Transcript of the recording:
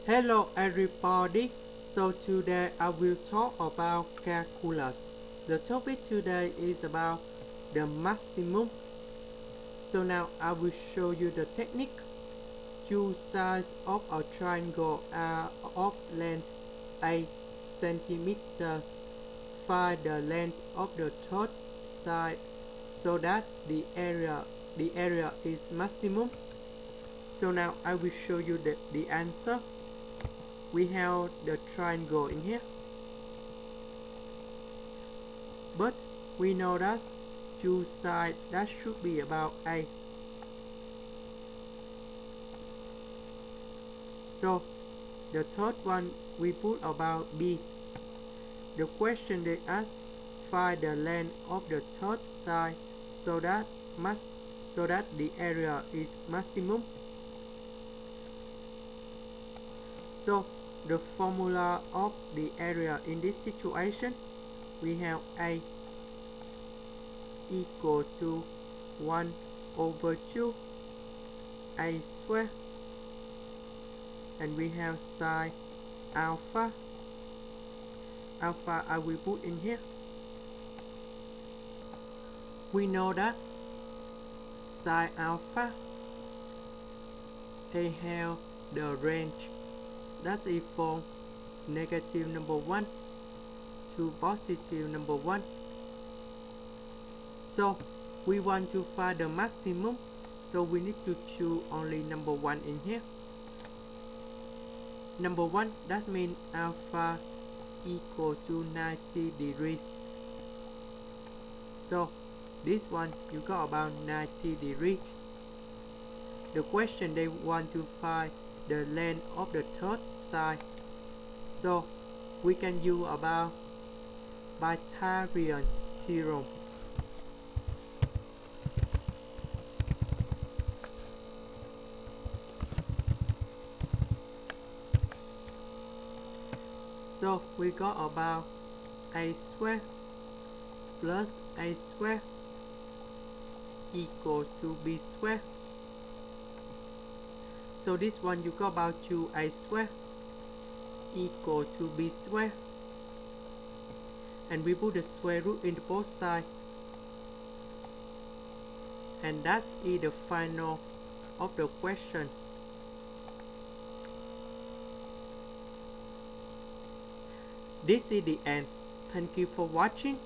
Hello everybody, so today I will talk about calculus. The topic today is about the maximum. So now I will show you the technique. Choose sides of a triangle are of length 8 centimeters. Find the length of the third side so that the area is maximum. So now I will show you the answer. We have the triangle in here, but we know that two sides that should be about A. So the third one we put about B. The question they ask, find the length of the third side so that the area is maximum. So the formula of the area in this situation, we have A equal to 1 over 2 A squared, and we have sine alpha. Alpha I will put in here. We know that sine alpha, they have the range that's it from negative number 1 to positive number 1. So we want to find the maximum, so we need to choose only number 1 in here. Number 1, that means alpha equal to 90 degrees. So this one you got about 90 degrees. The question they want to find the length of the third side, so we can use about Pythagorean theorem. So we got about A squared plus A squared equals to B squared. So this one you got about 2A squared equal to B squared, and we put the square root in both sides, and that's the final of the question. This is the end. Thank you for watching.